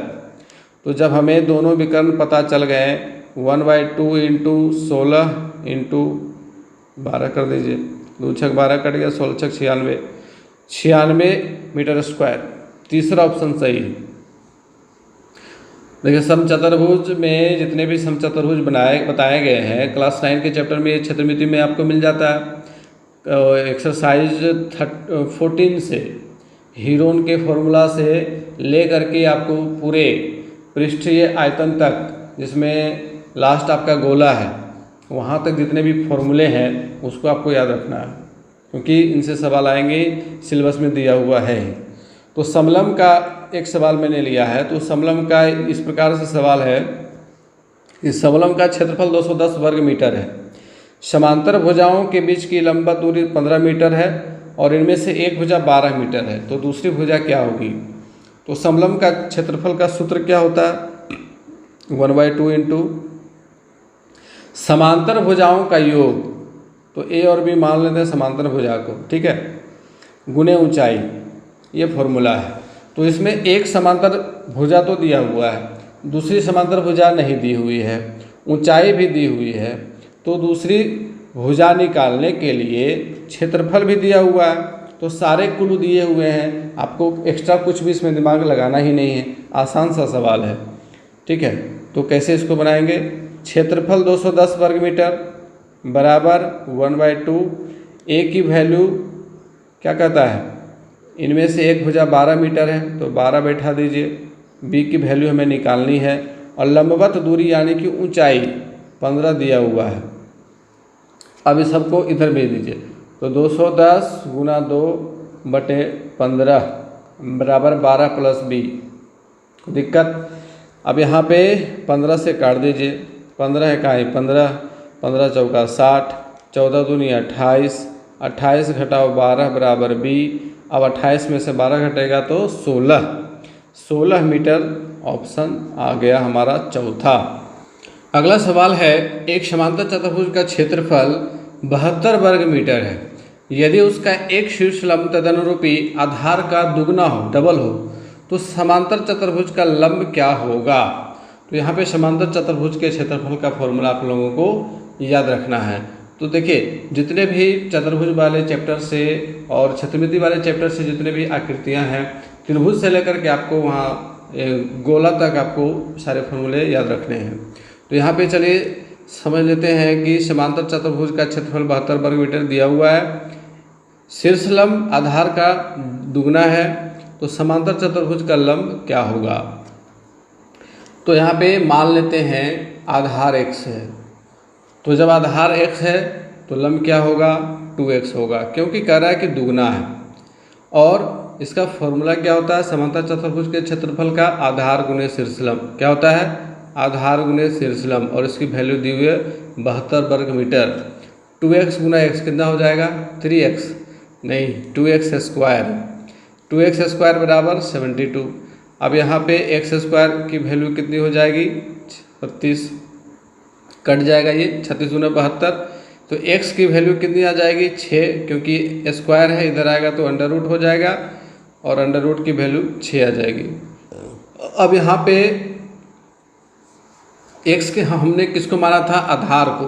तो जब हमें दोनों विकर्ण पता चल गए, 1/2 इंटू 16 इंटू 12 कर दीजिए, 2 छक 12 कट गया, 16 छक 96, 96 मीटर स्क्वायर। तीसरा ऑप्शन सही है। देखिए समचतुर्भुज में जितने भी समचतुर्भुज बताए गए हैं क्लास 9 के चैप्टर में, क्षेत्रमिति में आपको मिल जाता है। एक्सरसाइज 14 से हीरोन के फॉर्मूला से ले करके आपको पूरे पृष्ठीय आयतन तक, जिसमें लास्ट आपका गोला है, वहाँ तक जितने भी फॉर्मूले हैं उसको आपको याद रखना है, क्योंकि इनसे सवाल आएंगे, सिलेबस में दिया हुआ है। तो समलंब का एक सवाल मैंने लिया है। तो समलंब का इस प्रकार से सवाल है कि समलंब का क्षेत्रफल 210 वर्ग मीटर है, समांतर भुजाओं के बीच की लंबवत दूरी 15 मीटर है और इनमें से एक भुजा 12 मीटर है, तो दूसरी भुजा क्या होगी? तो समलंब का क्षेत्रफल का सूत्र क्या होता है? 1/2 इंटू समांतर भुजाओं का योग, तो ए और बी मान लेते हैं समांतर भुजा को, ठीक है, गुने ऊंचाई, ये फॉर्मूला है। तो इसमें एक समांतर भुजा तो दिया हुआ है, दूसरी समांतर भुजा नहीं दी हुई है, ऊंचाई भी दी हुई है। तो दूसरी भुजा निकालने के लिए क्षेत्रफल भी दिया हुआ है, तो सारे कुल दिए हुए हैं, आपको एक्स्ट्रा कुछ भी इसमें दिमाग लगाना ही नहीं है, आसान सा सवाल है, ठीक है। तो कैसे इसको बनाएंगे? क्षेत्रफल 210 वर्ग मीटर बराबर 1/2, ए की वैल्यू क्या कहता है, इनमें से एक भुजा 12 मीटर है तो 12 बैठा दीजिए, बी की वैल्यू हमें निकालनी है, और लंबवत दूरी यानी कि ऊंचाई 15 दिया हुआ है। अब इस सबको इधर भेज दीजिए, तो 210 गुना 2/15 बराबर 12 प्लस बी, दिक्कत। अब यहाँ पे 15 से काट दीजिए, 15 है कहाँ, 15, 15 चौका 60, 14 दूनी 28, 28 घटाओ 12 बराबर बी। अब 28 में से 12 घटेगा तो 16 मीटर ऑप्शन आ गया हमारा चौथा। अगला सवाल है, एक समांतर चतुर्भुज का क्षेत्रफल 72 वर्ग मीटर है, यदि उसका एक शीर्ष लंब तदनुरूपी आधार का दुगना हो, डबल हो, तो समांतर चतुर्भुज का लंब क्या होगा? तो यहाँ पे समांतर चतुर्भुज के क्षेत्रफल का फॉर्मूला आप लोगों को याद रखना है। तो देखिए जितने भी चतुर्भुज वाले चैप्टर से और क्षेत्रमिति वाले चैप्टर से जितने भी आकृतियाँ हैं, त्रिभुज से लेकर के आपको वहाँ गोला तक आपको सारे फॉर्मूले याद रखने हैं। तो यहाँ पे चलिए समझ लेते हैं कि समांतर चतुर्भुज का क्षेत्रफल 72 वर्ग मीटर दिया हुआ है, शीर्ष लंब आधार का दुगना है, तो समांतर चतुर्भुज का लंब क्या होगा? तो यहाँ पे मान लेते हैं आधार x है, तो जब आधार x है तो लंब क्या होगा? 2x होगा, क्योंकि कह रहा है कि दुगना है। और इसका फॉर्मूला क्या होता है? समांतर चतुर्भुज के क्षेत्रफल का आधार गुने शीर्ष लंब क्या होता है? आधार गुने शीर्ष लंब, और इसकी वैल्यू दी हुई है 72 वर्ग मीटर। 2x गुना x कितना हो जाएगा? 3x नहीं, 2x स्क्वायर, 2x स्क्वायर बराबर 72। अब यहाँ पे x स्क्वायर की वैल्यू कितनी हो जाएगी? 36, कट जाएगा ये 36 गुना 72, तो x की वैल्यू कितनी आ जाएगी? 6, क्योंकि स्क्वायर है, इधर आएगा तो अंडर रूट हो जाएगा, और अंडर रूट की वैल्यू 6 आ जाएगी। अब यहाँ पे x के हमने किसको माना था? आधार को,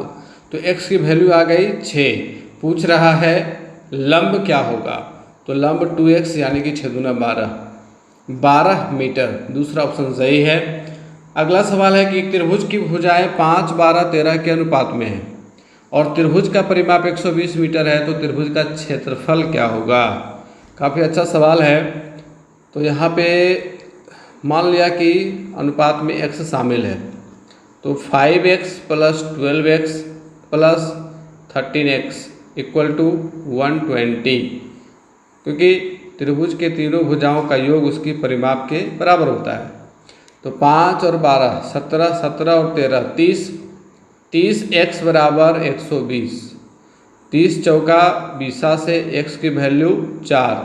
तो x की वैल्यू आ गई 6। पूछ रहा है लंब क्या होगा? तो लंब 2x यानी कि 6 दूना 12 मीटर, दूसरा ऑप्शन सही है। अगला सवाल है कि एक त्रिभुज की भुजाएं 5, 12, 13 के अनुपात में है और त्रिभुज का परिमाप 120 मीटर है, तो त्रिभुज का क्षेत्रफल क्या होगा? काफ़ी अच्छा सवाल है। तो यहाँ पे मान लिया कि अनुपात में x शामिल है, तो 5x plus 12x plus 13x equal to 120, क्योंकि त्रिभुज के तीनों भुजाओं का योग उसकी परिमाप के बराबर होता है। तो 5 और 12 17, 17 और 13 30, 30x बराबर 120, 30 चौका 20 से x की वैल्यू 4,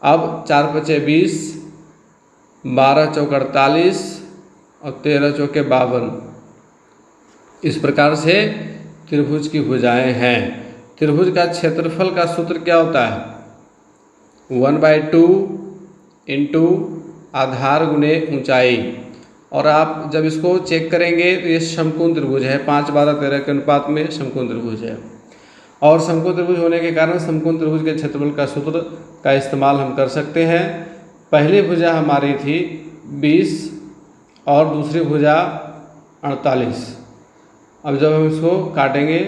अब 4 पचे 20, 12 चौका 48 और 13 चौके 52। इस प्रकार से त्रिभुज की भुजाएं हैं। त्रिभुज का क्षेत्रफल का सूत्र क्या होता है? 1/2 इंटू आधार गुने ऊंचाई, और आप जब इसको चेक करेंगे तो ये समकोण त्रिभुज है, 5, 12, 13 के अनुपात में समकोण त्रिभुज है। और समकोण त्रिभुज होने के कारण समकोण त्रिभुज के क्षेत्रफल का सूत्र का इस्तेमाल हम कर सकते हैं। पहली भुजा हमारी थी 20 और दूसरी भुजा 48। अब जब हम इसको काटेंगे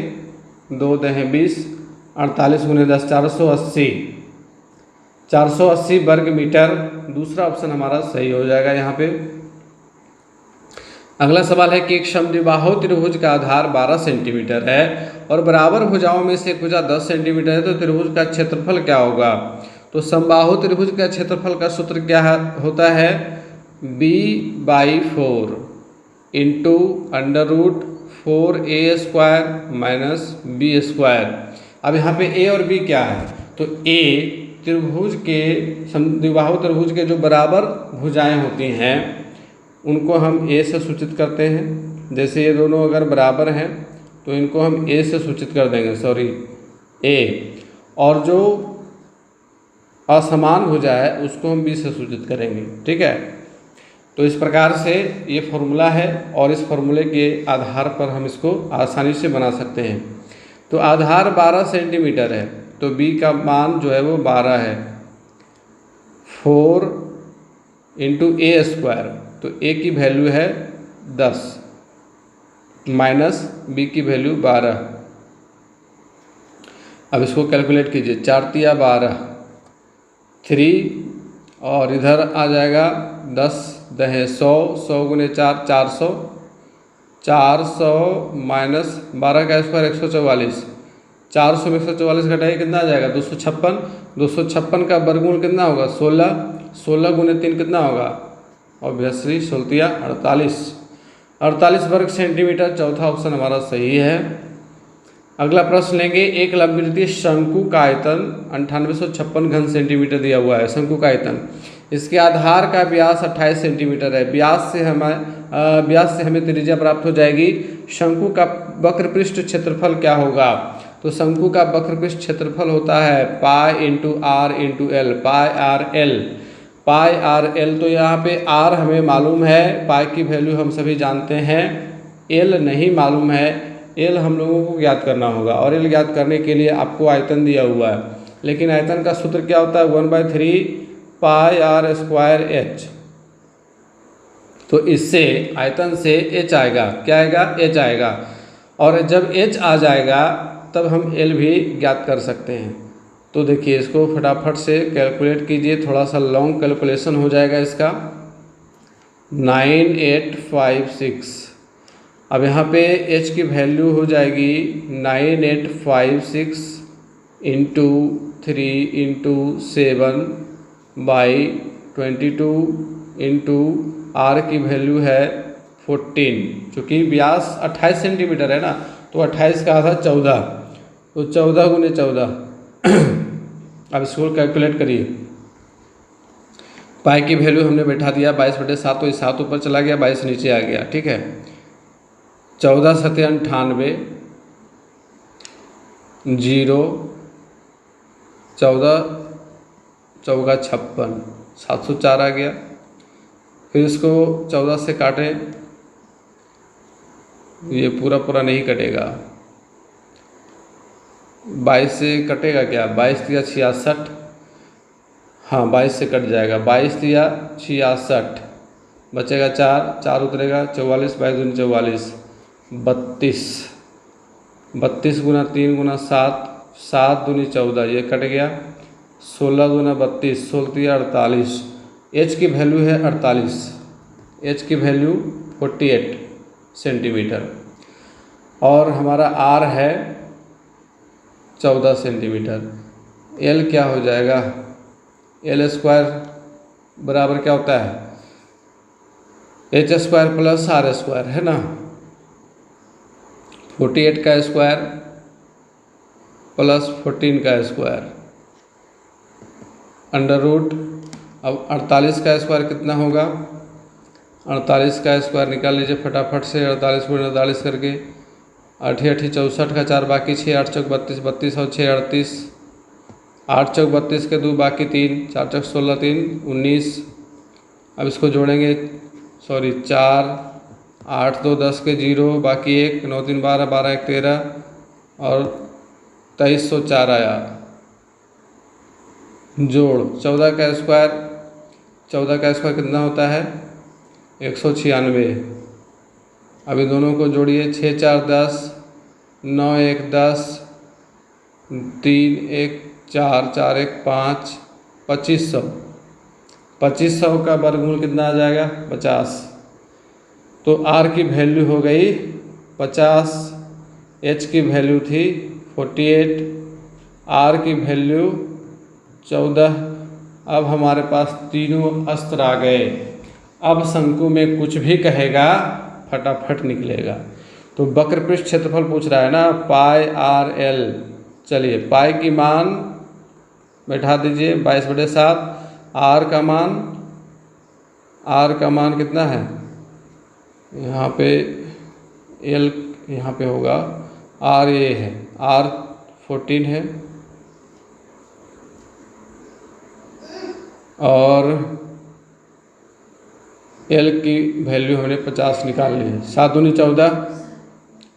2 दहें 20, 48 गुने 10 480, 480 वर्ग मीटर। दूसरा ऑप्शन हमारा सही हो जाएगा यहाँ पे। अगला सवाल है कि एक समद्विबाहु त्रिभुज का आधार 12 सेंटीमीटर है और बराबर भुजाओं में से एक भुजा 10 सेंटीमीटर है, तो त्रिभुज का क्षेत्रफल क्या होगा? तो समबाहु त्रिभुज का क्षेत्रफल का सूत्र क्या होता है? b/4 into √4a² minus b²। अब यहाँ पे a और b क्या है? तो a त्रिभुज के समद्विबाहु त्रिभुज के जो बराबर भुजाएं होती हैं उनको हम a से सूचित करते हैं। जैसे ये दोनों अगर बराबर हैं तो इनको हम a से सूचित कर देंगे, a। और जो असमान भुजा है उसको हम b से सूचित करेंगे, ठीक है। तो इस प्रकार से ये फॉर्मूला है और इस फॉर्मूले के आधार पर हम इसको आसानी से बना सकते हैं। तो आधार 12 सेंटीमीटर है तो b का मान जो है वो 12 है, 4 इंटू a²। तो a की वैल्यू है 10 माइनस b की वैल्यू 12। अब इसको कैलकुलेट कीजिए, 4 तिया 12, 3 और इधर आ जाएगा 10 दहें 100, 100 गुने 4 400, 400 माइनस 12 का स्क्वायर 144, 400 में 144 घटाइए कितना आ जाएगा? 256। 256 का वर्गमूल कितना होगा? 16। 16 गुने 3 कितना होगा? ऑब्वियसली 16 48। 48 वर्ग सेंटीमीटर, चौथा ऑप्शन हमारा सही है। अगला प्रश्न लेंगे, एक लंबवृत्तीय शंकु का आयतन 9856 घन सेंटीमीटर दिया हुआ है। शंकु का आयतन, इसके आधार का व्यास 28 सेंटीमीटर है। व्यास से हमें त्रिज्या प्राप्त हो जाएगी। शंकु का वक्रपृष्ठ क्षेत्रफल क्या होगा? तो शंकु का वक्रपृष्ठ क्षेत्रफल होता है pi into R into L, pi R L. Pi R L, तो यहाँ पे आर हमें मालूम है, पाई की वैल्यू हम सभी जानते हैं, एल नहीं मालूम है। एल हम लोगों को ज्ञात करना होगा और एल ज्ञात करने के लिए आपको आयतन दिया हुआ है, लेकिन आयतन का सूत्र क्या होता है? 1/3 पाई आर स्क्वायर एच। तो इससे आयतन से एच आएगा, क्या आएगा? एच आएगा। और जब एच आ जाएगा तब हम एल भी ज्ञात कर सकते हैं। तो देखिए इसको फटाफट से कैलकुलेट कीजिए, थोड़ा सा लॉन्ग कैलकुलेशन हो जाएगा इसका। 9856। अब यहाँ पे h की वैल्यू हो जाएगी 9856 into 3 into 7 by 22 into R की वैल्यू है 14। चूँकि व्यास 28 सेंटीमीटर है ना, तो 28 का आधा 14, तो 14 गुने 14। अब इसको कैलकुलेट करिए। पाई की वैल्यू हमने बैठा दिया 22/7, तो ये 7 ऊपर चला गया, 22 नीचे आ गया, ठीक है। 14 सत्ते 98, 0, 14 चौका 56, 704 आ गया। फिर इसको 14 से काटें, ये पूरा पूरा नहीं कटेगा। 22 से कटेगा क्या? 22 तिया 66, हाँ 22 से कट जाएगा। 22 तिया 66, बचेगा 4, 4 उतरेगा 44, 22 दूनी 44, 32, 32 गुना 3 गुना 7, 7 दूनी 14, ये कट गया। 16 गुना 32, 16 तिया 48। एच की वैल्यू है 48, एच की वैल्यू 48 सेंटीमीटर और हमारा आर है 14 सेंटीमीटर। एल क्या हो जाएगा? एल स्क्वायर बराबर क्या होता है? H square plus R square, है ना। 48 का स्क्वायर प्लस 14 का स्क्वायर अंडर रूट। अब 48 का स्क्वायर कितना होगा? 48 का स्क्वायर निकाल लीजिए फटाफट से। 48 गुणे 48 करके 8 8 64 का 4 बाकी 6, 8 चौक 32, 32 और 6 38, 8 चौक 32 के 2 बाकी 3, 4 चौक 16, 3 19। अब इसको जोड़ेंगे सॉरी 4, 8 2 10 के 0, बाकी 1, 9 3 12, 12 1 13 और 2304 आया। जोड़ 14 का स्क्वायर, 14 का स्क्वायर कितना होता है 196। अभी दोनों को जोड़िए, 6 4 10, 9 1 10, 3 1 4, 4 1 5, 2500। 2500 का वर्गमूल कितना आ जाएगा 50। तो R की वैल्यू हो गई 50, H की वैल्यू थी 48, R की वैल्यू 14। अब हमारे पास तीनों अस्त्र आ गए। अब शंकु में कुछ भी कहेगा फटाफट निकलेगा। तो वक्रपृष्ठ क्षेत्रफल पूछ रहा है ना, पाई RL। चलिए पाई की मान बैठा दीजिए 22/7। R का मान कितना है, यहाँ पे L यहाँ पे होगा, R ये है, R 14 है और L की वैल्यू हमने 50 निकाल ली है। 7 दूनी 14,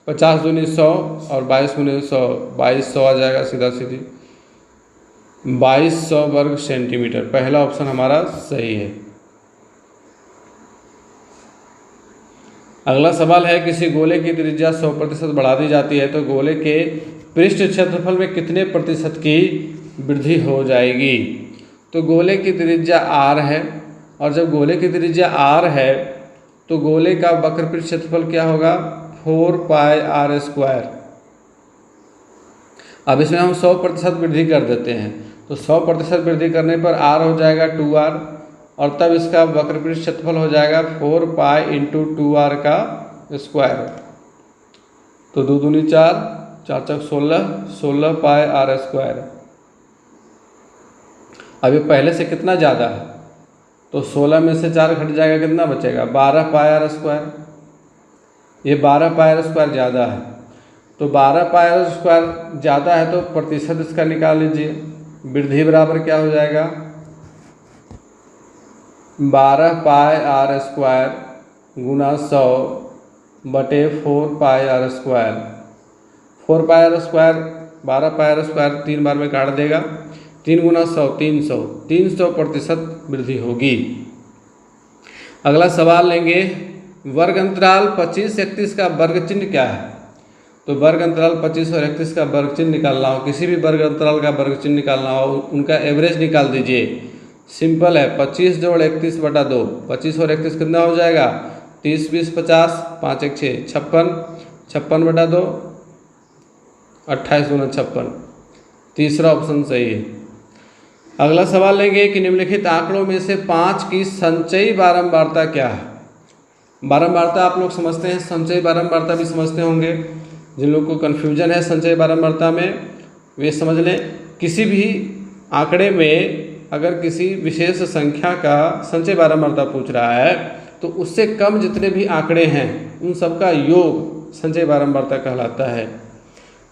50 दूनी 100 और 22 दूनी 100, 2200 आ जाएगा सीधा सीधी, 2200 वर्ग सेंटीमीटर। पहला ऑप्शन हमारा सही है। अगला सवाल है, किसी गोले की त्रिज्या 100% बढ़ा दी जाती है तो गोले के पृष्ठ क्षेत्रफल में कितने प्रतिशत की वृद्धि हो जाएगी। तो गोले की त्रिज्या R है और जब गोले की त्रिज्या R है तो गोले का वक्रपृष्ठ क्षेत्रफल क्या होगा 4 पाई R²। अब इसमें हम 100% वृद्धि कर देते हैं, तो 100% वृद्धि करने पर R हो जाएगा 2R और तब इसका वक्रपृष्ठ क्षेत्रफल हो जाएगा 4 पाई इंटू 2R का स्क्वायर। तो 2 दूनी 4, 4 चौक 16, 16 पाई R²। अभी पहले से कितना ज़्यादा है, तो 16 में से 4 घट जाएगा, कितना बचेगा 12 पाई R²। ये 12 पाई R² ज़्यादा है, तो 12 पाई R² ज़्यादा है तो प्रतिशत इसका निकाल लीजिए। वृद्धि बराबर क्या हो जाएगा 12 पाई R² गुना 100 बटे 4 पाई R²। 4 पाई R², 12 पाई R² 3 बार में काट देगा, 3 गुना 100 300, 300% वृद्धि होगी। अगला सवाल लेंगे, वर्ग अंतराल 25 31 का वर्ग चिन्ह क्या है। तो वर्ग अंतराल 25 और 31 का वर्ग चिन्ह निकालना हो, किसी भी वर्ग अंतराल का वर्ग चिन्ह निकालना हो, उनका एवरेज निकाल दीजिए। सिंपल है, 25 जोड़ 31 बटा 2, 25 और 31 कितना हो जाएगा 30 20 50, 5 1 6 56, 56 बटा 2 28 गुना 56। तीसरा ऑप्शन सही है। अगला सवाल लेंगे कि निम्नलिखित आंकड़ों में से 5 की संचयी बारंबारता क्या है। बारंबारता आप लोग समझते हैं, संचयी बारंबारता भी समझते होंगे। जिन लोग को कन्फ्यूजन है संचयी बारंबारता में वे समझ लें, किसी भी आंकड़े में अगर किसी विशेष संख्या का संचयी बारंबारता पूछ रहा है तो उससे कम जितने भी आंकड़े हैं उन सबका योग संचयी बारंबारता कहलाता है।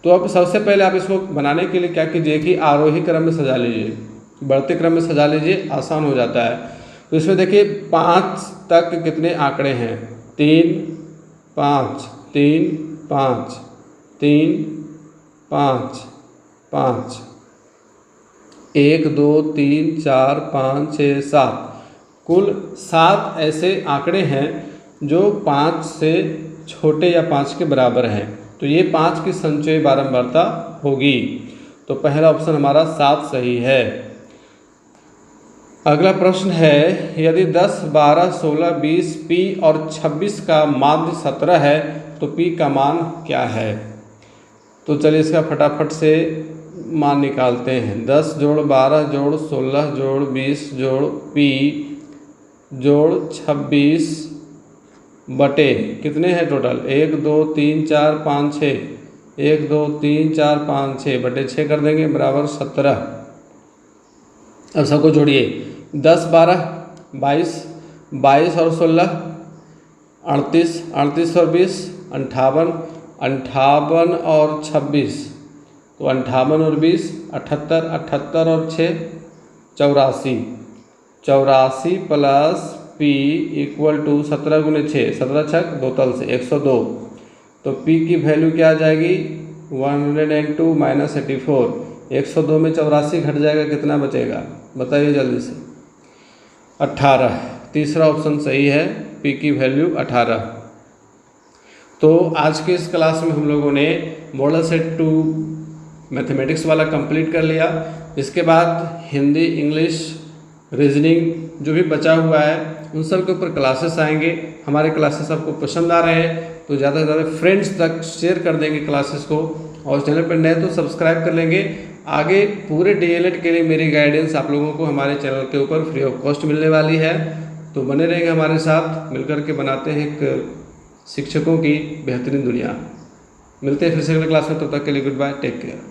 तो अब सबसे पहले आप इसको बनाने के लिए क्या कीजिए कि आरोही क्रम में सजा लीजिए, बढ़ते क्रम में सजा लीजिए, आसान हो जाता है। तो इसमें देखिए 5 तक कितने आंकड़े हैं, 3 5 3 5 3 5 5, 1 2 3 4 5 6 7, कुल 7 ऐसे आंकड़े हैं जो 5 से छोटे या 5 के बराबर हैं। तो ये 5 की संचयी बारंबारता होगी। तो पहला ऑप्शन हमारा 7 सही है। अगला प्रश्न है, यदि 10 12 16 20 P और 26 का माध्य 17 है तो P का मान क्या है। तो चलिए इसका फटाफट से मान निकालते हैं। 10 जोड़ 12 जोड़ 16 जोड़ 20 जोड़ P जोड़ 26 बटे कितने हैं टोटल 1 2 3 4 5 6, 1 2 3 4 5 6 बटे 6 कर देंगे बराबर 17। अब सबको जोड़िए, 10 12 22, 22 और 16 38, 38 और 20 58, 58 और 26 तो 58 और 20 78, 78 और 6 84, 84 प्लस P इक्वल टू 17 गुने 6, 17 छक 2 तल से 102। तो P की वैल्यू क्या आ जाएगी 102 माइनस 84। 102 में 84 घट जाएगा, कितना बचेगा बताइए जल्दी से। 18। तीसरा ऑप्शन सही है, P की वैल्यू 18। तो आज के इस क्लास में हम लोगों ने मॉडल सेट 2 मैथमेटिक्स वाला कंप्लीट कर लिया। इसके बाद हिंदी, इंग्लिश, रीजनिंग जो भी बचा हुआ है उन सब के ऊपर क्लासेस आएंगे। हमारे क्लासेस आपको पसंद आ रहे हैं तो ज़्यादा से ज़्यादा फ्रेंड्स तक शेयर कर देंगे क्लासेस को, और चैनल पर नए तो सब्सक्राइब कर लेंगे। आगे पूरे DLED के लिए मेरी गाइडेंस आप लोगों को हमारे चैनल के ऊपर फ्री ऑफ कॉस्ट मिलने वाली है, तो बने रहेंगे हमारे साथ। मिलकर के बनाते हैं एक शिक्षकों की बेहतरीन दुनिया। मिलते हैं फिर से अगले क्लास में, तब तक के लिए गुड बाय, टेक केयर।